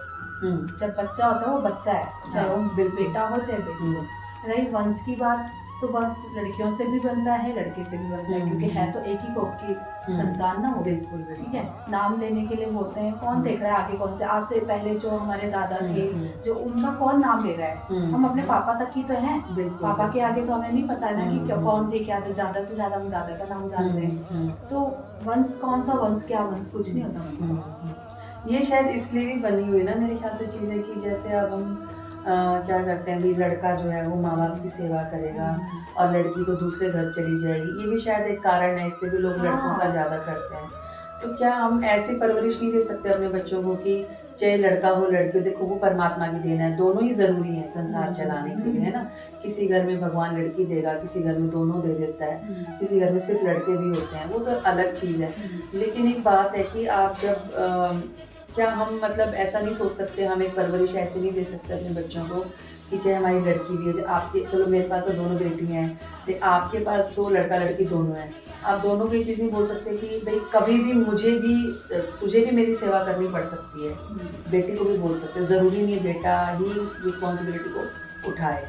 B: जब बच्चा होता है वो बच्चा है, चाहे वो बेटा हो चाहे बेटी हो। रही वंश की बात, तो बस लड़कियों से भी बनता है, लड़के से भी बनता है, क्योंकि है तो एक ही कोख की संतान ना वो।
A: बिल्कुल
B: ठीक है, नाम लेने के लिए बोलते हैं, कौन देख रहा है आगे कौन से, आज से पहले जो हमारे दादा थे जो उनका कौन नाम ले रहा है, हम अपने पापा तक ही तो हैं, पापा के आगे तो हमें नहीं पता ना कि कौन थे क्या थे, ज्यादा से ज्यादा हम दादा का नाम जानते हैं। तो वंश कौन सा वंश क्या वंश कुछ नहीं होता वंश।
A: ये शायद इसलिए भी बनी हुई ना मेरे ख्याल से चीजें कि जैसे अब हम क्या करते हैं, भी लड़का जो है वो माँ बाप की सेवा करेगा और लड़की तो दूसरे घर चली जाएगी, ये भी शायद एक कारण है, इसलिए भी लोग लड़कों का ज्यादा करते हैं। तो क्या हम ऐसी परवरिश नहीं दे सकते अपने बच्चों को कि चाहे लड़का हो लड़की हो, देखो वो परमात्मा की देन है, दोनों ही जरूरी है संसार चलाने के लिए, है ना। किसी घर में भगवान लड़की देगा, किसी घर में दोनों दे देता है, किसी घर में सिर्फ लड़के भी होते हैं, वो तो अलग चीज है। लेकिन एक बात है कि आप जब क्या हम मतलब ऐसा नहीं सोच सकते, हम एक परवरिश ऐसे नहीं दे सकते अपने बच्चों को कि चाहे हमारी लड़की भी है, आपके चलो मेरे पास तो दोनों बेटियां हैं, लेकिन आपके पास तो लड़का लड़की दोनों है, आप दोनों को ये चीज़ नहीं बोल सकते कि भाई कभी भी तुझे भी मेरी सेवा करनी पड़ सकती है। बेटी को भी बोल सकते, ज़रूरी नहीं है बेटा ही उस रिस्पॉन्सिबिलिटी को उठाए,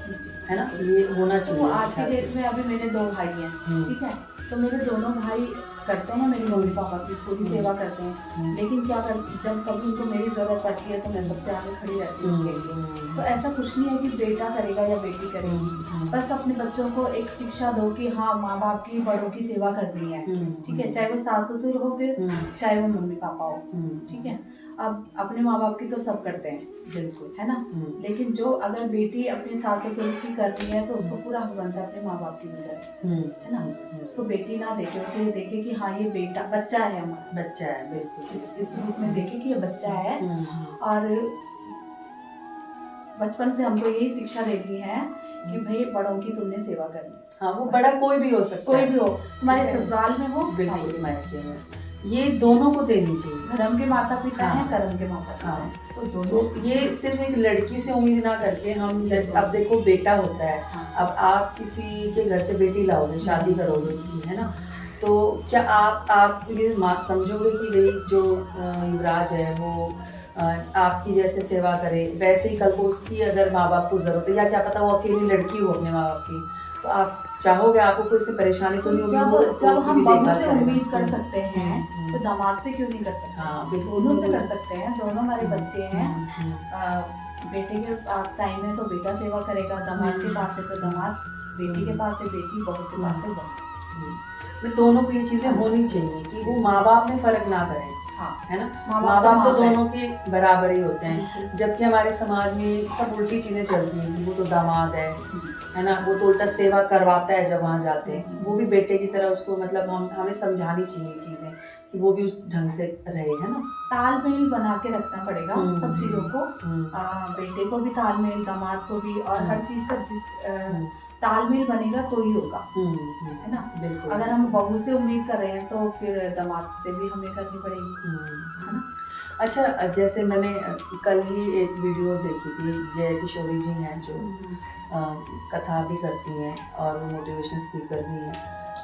A: है ना, ये होना चाहिए।
B: तो आज की डेट में अभी मेरे 2 भाई हैं, ठीक है, तो मेरे दोनों भाई करते हैं मेरी मम्मी पापा की पूरी सेवा करते हैं, लेकिन क्या कर जब कभी उनको मेरी ज़रूरत पड़ती है तो मैं सबसे आगे खड़ी रहती हूँ उनके लिए। तो ऐसा कुछ नहीं है कि बेटा करेगा या बेटी करेगी, बस अपने बच्चों को एक शिक्षा दो कि हाँ माँ बाप की बड़ों की सेवा करनी है, ठीक है, चाहे वो सास ससुर हो फिर चाहे वो मम्मी पापा हो, ठीक है। अब अपने माँ बाप की तो सब करते हैं बिल्कुल, है ना, लेकिन जो अगर बेटी अपने सास ससुर की करती है तो उसको पूरा हक बनता है अपने माँ बाप की भी करे, है ना। उसको बेटी ना देखे, उसे देखे कि हाँ ये बेटा बच्चा है, हमारा
A: बच्चा है, बिल्कुल
B: इस रूप में देखे कि ये बच्चा है। और बचपन से हमको यही शिक्षा देती है कि भाई बड़ों की तुमने सेवा करनी।
A: हाँ, वो बड़ा कोई भी हो सकता
B: कोई
A: है,
B: भी हो, तुम्हारे ससुराल में हो,
A: बिल्कुल मायके में, ये दोनों को देनी चाहिए।
B: धर्म के माता पिता हैं, कर्म के माता पिता हैं, तो दोनों।
A: तो ये सिर्फ एक लड़की से उम्मीद ना करके हम, जैसे अब देखो बेटा होता है, अब आप किसी के घर से बेटी लाओगे, शादी करोगे उसकी, है ना, तो क्या आप ये समझोगे कि भाई जो युवराज है वो आपकी जैसे सेवा करे, वैसे ही कल को उसकी अगर माँ बाप को जरूरत है, या क्या पता वो अकेली लड़की हो अपने माँ बाप की, तो आप चाहोगे आपको कोई से परेशानी तो नहीं होगी।
B: जब हम बहू से उम्मीद कर सकते हैं तो दामाद से क्यों नहीं कर सकते?
A: हाँ,
B: दोनों से कर सकते हैं, दोनों हमारे बच्चे हैं। बेटे के पास टाइम है तो बेटा सेवा करेगा, दामाद के पास है तो दामाद, बेटी के पास है बेटी, बहू के पास है बहू।
A: दोनों को ये चीजें होनी चाहिए कि वो माँ बाप में फर्क ना करें, है ना, माँ बाप तो दोनों के बराबर ही होते हैं। जबकि हमारे समाज में सब उल्टी चीजें चलती हैं कि वो तो दामाद है ना, वो तो उल्टा सेवा करवाता है जब वहाँ जाते हैं, वो भी बेटे की तरह उसको मतलब हमें समझानी चाहिए चीजें कि वो भी उस ढंग से रहे, है ना।
B: तालमेल बना के रखना पड़ेगा सब चीजों को, बेटे को भी तालमेल, दामाद को भी, और हर चीज का जिस तालमेल बनेगा तो ही होगा, है ना।
A: बिल्कुल,
B: अगर हम बहू से उम्मीद कर रहे हैं तो फिर दामाद से भी हमें करनी पड़ेगी, है ना।
A: अच्छा, जैसे मैंने कल ही एक वीडियो देखी थी, जय किशोरी जी हैं जो कथा भी करती हैं और वो मोटिवेशनल स्पीकर भी हैं,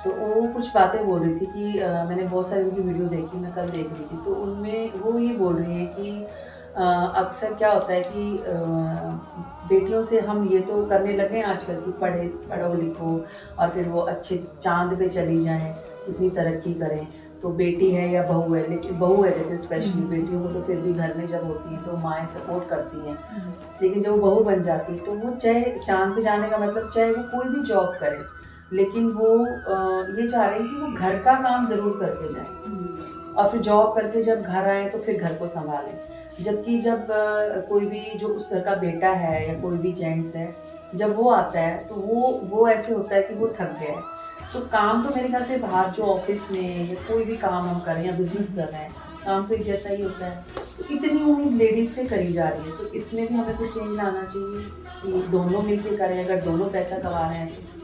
A: तो वो कुछ बातें बोल रही थी कि मैंने बहुत सारी उनकी वीडियो देखी, मैं कल देख रही थी, तो उनमें वो ये बोल रही हैं कि अक्सर क्या होता है कि बेटियों से हम ये तो करने लगे हैं आजकल कि पढ़ो लिखो और फिर वो अच्छे चांद पे चली जाएं, इतनी तरक्की करें, तो बेटी है या बहू है, लेकिन बहू है जैसे स्पेशली, बेटियों को तो फिर भी घर में जब होती है तो माएँ सपोर्ट करती हैं, लेकिन जब वो बहू बन जाती है तो वो चाहे चांद पे जाने का मतलब चाहे वो कोई भी जॉब करे, लेकिन वो ये चाह रहे हैं कि वो घर का काम ज़रूर करके जाएं और फिर जॉब करके जब घर आए तो फिर घर को संभालें। जबकि जब कोई भी जो उस घर का बेटा है या कोई भी जेंट्स है, जब वो आता है तो वो ऐसे होता है कि वो थक गया है, तो काम तो मेरे ख्याल से बाहर जो ऑफिस में या कोई भी काम हम करें या बिजनेस कर रहे हैं, काम तो एक जैसा ही होता है, तो इतनी उम्मीद लेडीज से करी जा रही है, तो इसमें भी हमें कुछ चेंज लाना चाहिए कि दोनों मिलकर करें, अगर दोनों पैसा कमा रहे हैं तो।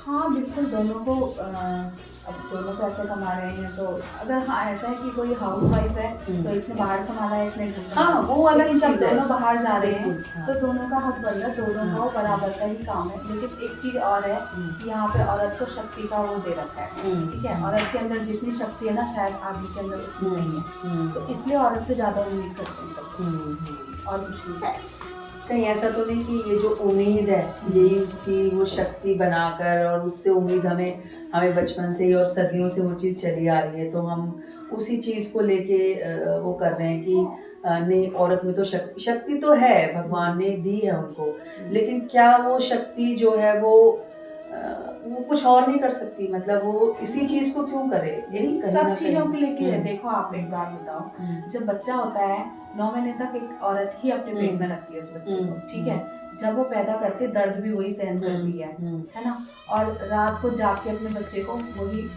B: हाँ बिल्कुल, दोनों को अब दोनों पैसे कमा रहे हैं तो अगर हाँ ऐसा है कि कोई हाउस वाइफ है तो इसने बाहर संभाला है, इसने घर संभाला,
A: हाँ वो अलग चीज है,
B: दोनों बाहर जा रहे हैं
A: हाँ।
B: तो दोनों का हक बनता है, दोनों को बराबर का ही काम है। लेकिन एक चीज और है कि यहाँ पे औरत को शक्ति का वो दे रखा है, ठीक है, औरत के अंदर जितनी शक्ति है ना शायद आदमी के अंदर उतनी नहीं है, तो इसलिए औरत से ज्यादा उम्मीद करते हैं सब, और कुछ नहीं है।
A: कहीं ऐसा तो नहीं कि ये जो उम्मीद है यही उसकी वो शक्ति बनाकर, और उससे उम्मीद हमें हमें बचपन से ही और सदियों से वो चीज़ चली आ रही है, तो हम उसी चीज़ को लेके वो कर रहे हैं कि नहीं, औरत में तो शक्ति तो है, भगवान ने दी है उनको, लेकिन क्या वो शक्ति जो है वो कुछ और नहीं कर सकती? मतलब वो इसी चीज को क्यों करे? यही कहीं
B: सब
A: ना
B: चीजों को लेके है।
A: हम्म,
B: देखो आप एक बात बताओ, जब बच्चा होता है 9 महीने तक एक औरत ही अपने पेट में रखती है उस बच्चे को, ठीक है। जब वो पैदा करते हैं, दर्द भी वही सहन करती है ना, और रात को जाग के अपने बच्चे को वही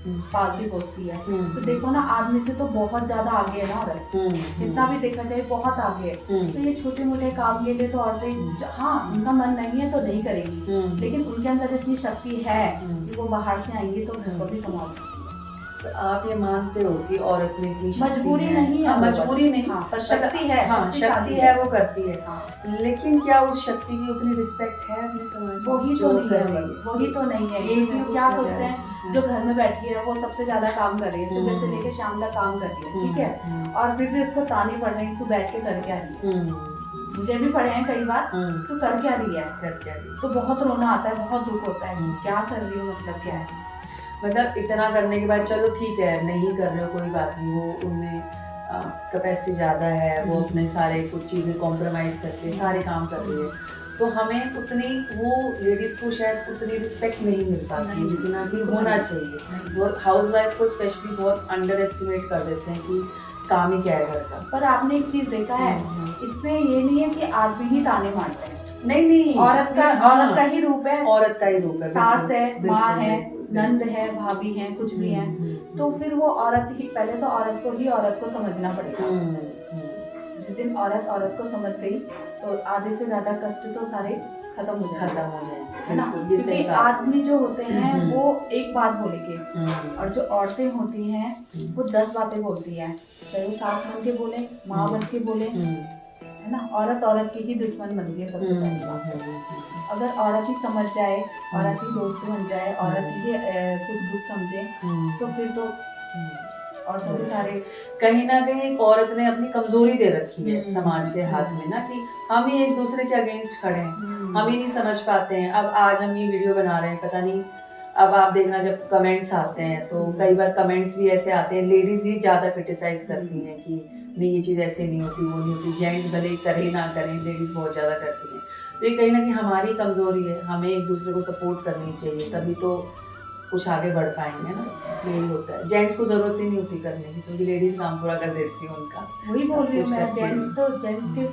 B: पालती पोसती है। तो देखो ना, आदमी से तो बहुत ज्यादा आगे है ना औरत, जितना भी देखा जाए बहुत आगे है। तो ये छोटे मोटे काम के लिए तो औरतें, हाँ उनका मन नहीं है तो नहीं करेगी, लेकिन उनके अंदर इतनी शक्ति है कि वो बाहर से आएंगी तो घर को भी संभाल सकती है।
A: तो आप ये मानते हो कि औरत में इतनी शक्ति
B: मजबूरी
A: है?
B: नहीं है,
A: हाँ, मजबूरी नहीं,
B: हाँ, पर शक्ति है,
A: हाँ शक्ति है, वो करती है।
B: हाँ।
A: लेकिन क्या उस शक्ति की उतनी रिस्पेक्ट है अपने समाज में?
B: वही तो नहीं है, बस वही तो नहीं है।
A: ये
B: क्या सोचते हैं जो घर में बैठी है वो सबसे ज्यादा काम कर रही है, सुबह से लेकर शाम तक काम कर रही है, ठीक है, और फिर भी उसको ताने पड़ रहे हैं तू बैठ के कर क्या रही है। मुझे भी पढ़े हैं कई बार, तू कर क्या रही है,
A: कर क्या रही है?
B: तो बहुत रोना आता है, बहुत दुख होता है, क्या कर रही हो, मतलब क्या है।
A: मतलब इतना करने के बाद चलो ठीक है, नहीं कर रहे हो कोई बात नहीं, वो उनमें कैपेसिटी ज़्यादा है, वो अपने सारे कुछ चीज़ें कॉम्प्रोमाइज़ करके सारे काम कर रही है, तो हमें उतनी वो लेडीज़ को शायद उतनी रिस्पेक्ट नहीं मिल पाती है जितना कि होना चाहिए। वो हाउसवाइफ को स्पेशली बहुत अंडर एस्टिमेट कर देते हैं कि काम ही क्या है घर का।
B: पर आपने एक चीज देखा है, इसमें ये नहीं है कि आदमी ही ताने मारते हैं,
A: नहीं,
B: औरत का ही रूप है,
A: औरत का ही रूप है,
B: सास है, माँ है, नंद है, भाभी है, कुछ भी है, तो फिर वो औरत ही, पहले तो औरत को ही औरत को समझना पड़ेगा। जिस दिन औरत को समझ गई तो आधे से ज्यादा कष्ट तो सारे खत्म हो जाए, है ना। क्योंकि आदमी जो होते हैं वो एक बात बोलेंगे, और जो औरतें होती हैं वो 10 बातें बोलती हैं, चाहे वो सास बन के बोले, माँ बन के बोले, है ना। औरत की ही दुश्मन बनती है सबसे पहली बात। अगर औरत ही समझ जाए, औरत ही दोस्त बन जाए, औरत ही सुख दुख समझे, तो फिर तो औरतों के सारे,
A: कहीं ना कहीं एक औरत ने अपनी कमजोरी दे रखी है समाज के हाथ में ना, कि हम ही एक दूसरे के अगेंस्ट खड़े हैं, हम ही नहीं समझ पाते हैं। अब आज हम ये वीडियो बना रहे हैं, पता नहीं अब आप देखना जब कमेंट्स आते हैं तो कई बार कमेंट्स भी ऐसे आते हैं, लेडीज ही ज्यादा क्रिटिसाइज करती हैं कि नहीं ये चीज ऐसे नहीं होती, वो नहीं होती, जेंट्स भले करे ना करें, लेडीज बहुत ज्यादा करती हैं। तो ये कहीं ना कहीं हमारी कमजोरी है, हमें एक दूसरे को सपोर्ट करनी चाहिए, तभी तो कुछ आगे बढ़ पाएंगे ना। यही होता है, जेंट्स को जरूरत ही नहीं होती करने की, क्योंकि लेडीज काम पूरा कर देती है उनका।
B: वही बोल रही हूँ मैं, जेंट्स के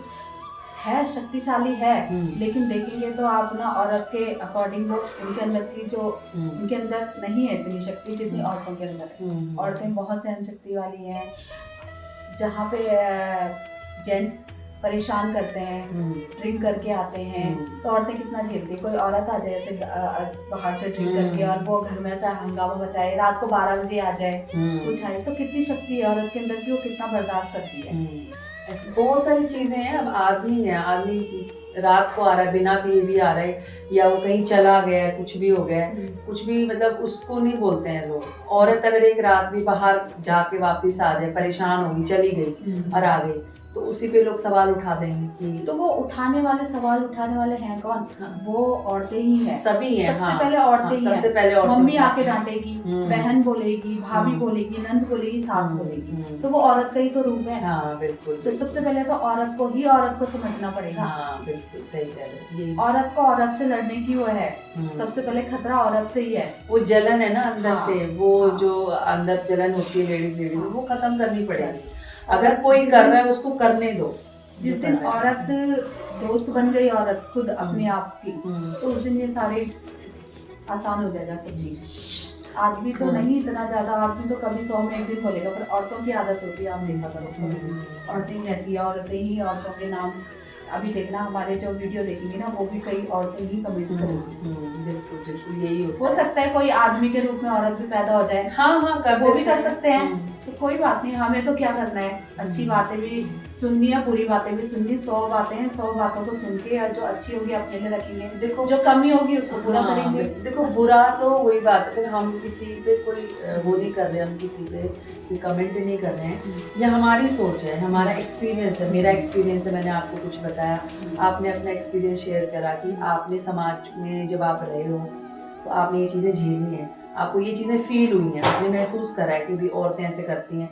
B: है, शक्तिशाली है, लेकिन देखेंगे तो आप ना औरत के अकॉर्डिंग वो उनके अंदर की जो उनके अंदर नहीं है इतनी शक्ति जितनी औरतों के अंदर है। औरतें बहुत सहन शक्ति वाली हैं। जहाँ पे जेंट्स परेशान करते हैं, ड्रिंक करके आते हैं, तो औरतें कितना झेलती है। कोई औरत आ जाए ऐसे बाहर से ड्रिंक करके और वो घर में ऐसा हंगामा मचाए, रात को 12 बजे आ जाए, कुछ आए, तो कितनी शक्ति है औरत के अंदर की, वो कितना बर्दाश्त करती है।
A: बहुत सारी चीजें हैं। अब आदमी है, आदमी रात को आ रहा है, बिना पिए भी आ रहा है, या वो कहीं चला गया है, कुछ भी हो गया है, कुछ भी, मतलब उसको नहीं बोलते हैं लोग। औरत अगर एक रात भी बाहर जाके वापस आ जाए, परेशान होगी, चली गई और आ गई, तो उसी पे लोग सवाल उठा देंगे कि,
B: तो वो सवाल उठाने वाले हैं कौन? वो औरतें ही हैं,
A: सभी हैं।
B: सबसे पहले औरतें ही हैं।
A: सबसे पहले औरतें।
B: मम्मी आके डांटेगी, बहन बोलेगी, भाभी बोलेगी, नंद बोलेगी, सास बोलेगी, तो वो औरत का ही तो रूप है।
A: हाँ बिल्कुल।
B: तो सबसे पहले तो औरत को समझना पड़ेगा।
A: हाँ बिल्कुल सही कह रहे हैं।
B: औरत को औरत से लड़ने की वो है, सबसे पहले खतरा औरत से ही है।
A: वो जलन है ना अंदर से, वो जो अंदर जलन होती है लेडीज वो खत्म करनी पड़ेगी। अगर कोई कर रहा है उसको करने दो।
B: जिस दिन औरत दोस्त बन गई औरत खुद अपने आप की, तो उस दिन ये सारे आसान हो जाएगा सब चीज। आदमी तो नहीं इतना ज्यादा, आदमी तो कभी 100 में एक दिन बोलेगा, पर औरतों की आदत होती है, आप देखा करो, औरतें ही रहती है, औरतें ही औरतों के नाम। अभी देखना हमारे जो वीडियो देखेंगे ना, वो भी कई औरतें ही कमेंट करेंगी।
A: बिल्कुल यही
B: हो सकता है कोई आदमी के रूप में औरत भी पैदा हो जाए,
A: हाँ
B: वो भी कर सकते हैं, तो कोई बात नहीं, हमें तो क्या करना है, अच्छी बातें भी सुननी है, बुरी बातें भी सुननी। 100 बातें हैं, 100 बातों को सुन के और जो अच्छी होगी अपने लिए रखेंगे,
A: देखो
B: जो कमी होगी उसको पूरा
A: हाँ,
B: करेंगे।
A: देखो बुरा तो वही बात है, हम किसी पे कोई वो नहीं कर रहे, हम किसी पे कोई कमेंट नहीं कर रहे हैं, ये हमारी सोच है, हमारा एक्सपीरियंस है, मेरा एक्सपीरियंस है, मैंने आपको कुछ बताया, आपने अपना एक्सपीरियंस शेयर करा कि आपने समाज में जब आप रहे हो तो आपने ये चीज़ें झेली हैं, आपको ये चीज़ें फील हुई हैं, आपने महसूस करा है कि भी औरतें ऐसे करती हैं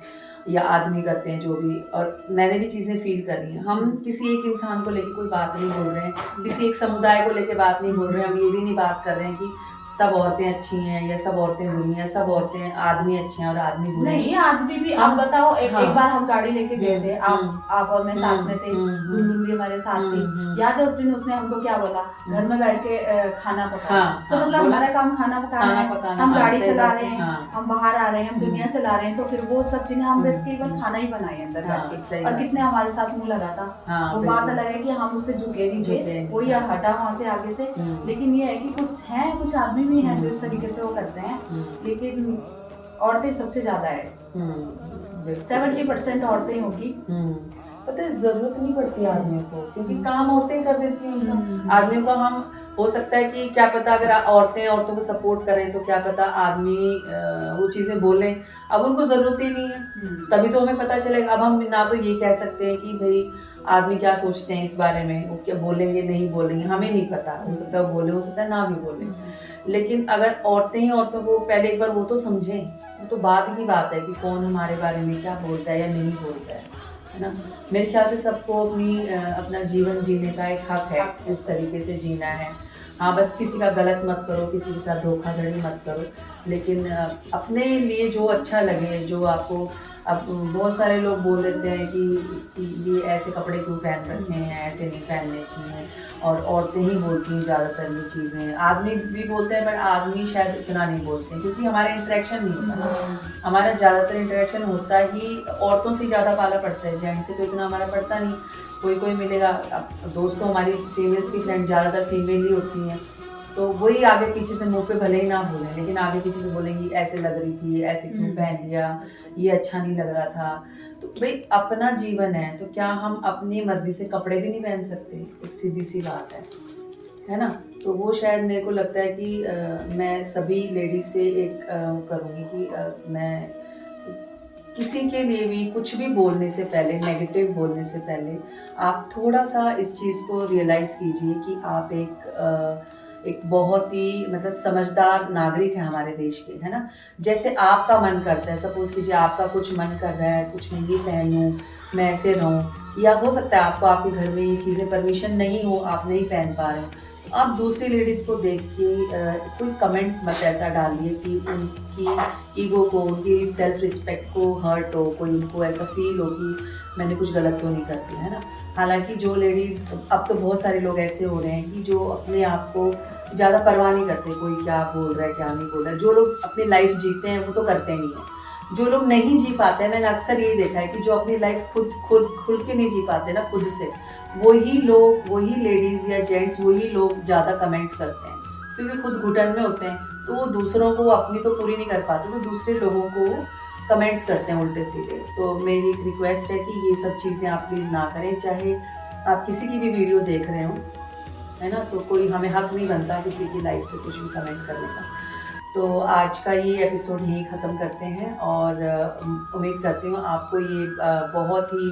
A: या आदमी करते हैं जो भी, और मैंने भी चीज़ें फील करी हैं। हम किसी एक इंसान को लेके कोई बात नहीं बोल रहे हैं, किसी एक समुदाय को लेके बात नहीं बोल रहे हैं, हम ये भी नहीं बात कर रहे हैं कि सब औरतें अच्छी हैं या सब औरतें बुरी हैं, सब औरतें आदमी अच्छे हैं और आदमी बुरे हैं।
B: नहीं, आदमी भी आप बताओ, एक बार हम गाड़ी लेके गए थे, आप और मैं साथ में थे, गुनगुन भी हमारे साथ थी, याद है उस दिन उसने हमको क्या बोला, घर में बैठ के खाना पका, तो मतलब हमारा काम खाना पकाना है, हम गाड़ी चला रहे हैं, हम बाहर आ रहे हैं, हम दुनिया चला रहे हैं, तो फिर वो सब चीजें हम बस केवल खाना ही बनाए अंदर बैठ के, और कितने हमारे साथ मुंह लगा था। वो बात अलग है कि हम उससे झुके नहीं थे, वो या हटा वहां से आगे से, लेकिन ये है कि कुछ आदमी भी हैं जो इस तरीके से वो करते हैं, लेकिन औरतें सबसे ज्यादा है, 70% औरतें होगी।
A: पता है जरूरत नहीं पड़ती आदमियों को, क्योंकि काम औरतें कर देती हैं उनका। आदमियों का हम हो सकता है कि क्या पता अगर औरतें औरतों को सपोर्ट करें तो क्या पता आदमी वो चीजें बोलें, अब उनको जरूरत ही नहीं है, तभी तो हमें पता चलेगा। अब हम ना तो ये कह सकते हैं कि भाई आदमी क्या सोचते हैं इस बारे में, वो क्या बोलेंगे नहीं बोलेंगे, हमें नहीं पता, हो सकता है वो बोले, हो सकता है ना भी बोले, लेकिन अगर औरतें ही औरतों को पहले एक बार वो तो समझें, वो तो बात की बात है कि कौन हमारे बारे में क्या बोलता है या नहीं बोलता है ना। मेरे ख्याल से सबको अपना जीवन जीने का एक हक है, इस तरीके से जीना है। हाँ, बस किसी का गलत मत करो, किसी के साथ धोखाधड़ी मत करो, लेकिन अपने लिए जो अच्छा लगे, जो आपको। अब बहुत सारे लोग बोल देते हैं कि ये ऐसे कपड़े क्यों पहन रखे हैं, ऐसे नहीं पहनने चाहिए, और औरतें ही बोलती हैं ज़्यादातर ये चीज़ें, आदमी भी बोलते हैं पर आदमी शायद इतना नहीं बोलते हैं, क्योंकि हमारा इंटरेक्शन नहीं होता, हमारा ज़्यादातर इंटरेक्शन होता ही औरतों से ज़्यादा पाला पड़ता है, जेंट्स से तो इतना हमारा पड़ता नहीं। कोई मिलेगा, अब दोस्तों हमारी फीमेल्स की फ्रेंड ज़्यादातर फीमेल ही होती हैं, तो वही आगे पीछे से मुंह पे भले ही ना बोलें, लेकिन आगे पीछे से बोलेंगी ऐसे लग रही थी, ऐसे क्यों पहन लिया, ये अच्छा नहीं लग रहा था। तो भाई अपना जीवन है, तो क्या हम अपनी मर्जी से कपड़े भी नहीं पहन सकते? एक सीधी सी बात है ना। तो वो शायद मेरे को लगता है कि मैं सभी लेडीज से एक करूँगी कि मैं किसी के लिए भी कुछ भी बोलने से पहले, नेगेटिव बोलने से पहले, आप थोड़ा सा इस चीज़ को रियलाइज़ कीजिए कि आप एक बहुत ही मतलब समझदार नागरिक है हमारे देश के, है ना। जैसे आपका मन करता है, सपोज कीजिए आपका कुछ मन कर रहा है, कुछ मैं ये पहनूं, मैं ऐसे रहूं, या हो सकता है आपको आपके घर में ये चीज़ें परमिशन नहीं हो, आप नहीं पहन पा रहे हो, तो आप दूसरी लेडीज़ को देख के कोई कमेंट मत ऐसा डालिए कि उनकी ईगो को, उनकी सेल्फ रिस्पेक्ट को हर्ट हो, कोई उनको ऐसा फील हो कि मैंने कुछ गलत तो नहीं कर दिया, है ना। हालांकि जो लेडीज़, अब तो बहुत सारे लोग ऐसे हो रहे हैं कि जो अपने आप को ज़्यादा परवाह नहीं करते, कोई क्या बोल रहा है क्या नहीं बोल रहा है। जो लोग अपनी लाइफ जीते हैं वो तो करते नहीं हैं, जो लोग नहीं जी पाते हैं, मैंने अक्सर यही देखा है कि जो अपनी लाइफ खुद के नहीं जी पाते ना खुद से, वही लोग, वही लेडीज़ या जेंट्स, वही लोग ज़्यादा कमेंट्स करते हैं, क्योंकि खुद घुटन में होते हैं, तो वो दूसरों को अपनी तो पूरी नहीं कर पाते, तो दूसरे लोगों को कमेंट्स करते हैं उल्टे सीधे। तो मेरी एक रिक्वेस्ट है कि ये सब चीज़ें आप प्लीज़ ना करें, चाहे आप किसी की भी वीडियो देख रहे हो, है ना, तो कोई हमें हक नहीं बनता किसी की लाइफ पे कुछ भी कमेंट करने का। तो आज का ये एपिसोड यहीं ख़त्म करते हैं, और उम्मीद करती हूँ आपको ये बहुत ही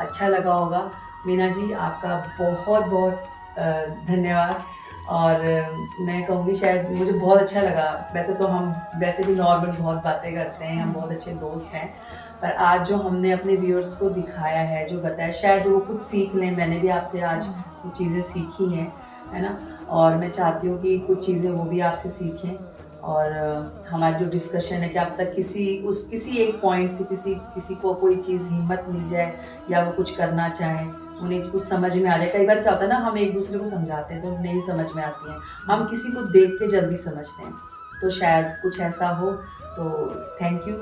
A: अच्छा लगा होगा। मीना जी, आपका बहुत बहुत धन्यवाद। और मैं कहूँगी शायद मुझे बहुत अच्छा लगा, वैसे तो हम वैसे भी नॉर्मल बहुत बातें करते हैं, हम बहुत अच्छे दोस्त हैं, पर आज जो हमने अपने व्यूअर्स को दिखाया है, जो बताया, शायद वो कुछ सीख लें। मैंने भी आपसे आज कुछ चीज़ें सीखी हैं, है ना, और मैं चाहती हूँ कि कुछ चीज़ें वो भी आपसे सीखें, और हमारी जो डिस्कशन है कि अब तक किसी एक पॉइंट से किसी को कोई चीज़ हिम्मत मिल जाए, या वो कुछ करना चाहें, उन्हें कुछ समझ में आ जाए। कई बार क्या होता है ना, हम एक दूसरे को समझाते हैं तो नहीं समझ में आती हैं, हम किसी को देख के जल्दी समझते हैं, तो शायद कुछ ऐसा हो। तो थैंक यू,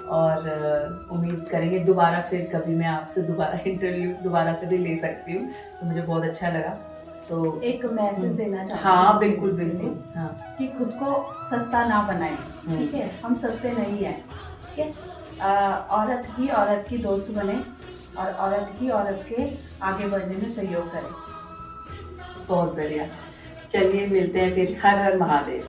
A: और उम्मीद करेंगे दोबारा फिर कभी मैं आपसे दोबारा इंटरव्यू दोबारा से भी ले सकती हूँ, तो मुझे बहुत अच्छा लगा। तो
B: एक मैसेज देना चाहती हूँ।
A: हाँ बिल्कुल बिल्कुल, हाँ,
B: कि खुद को सस्ता ना बनाएं, ठीक है, हम सस्ते नहीं हैं, है। औरत ही दोस्त बने और औरत ही औरत के आगे बढ़ने में सहयोग करे।
A: बहुत बढ़िया। चलिए मिलते हैं फिर। हर हर महादेव।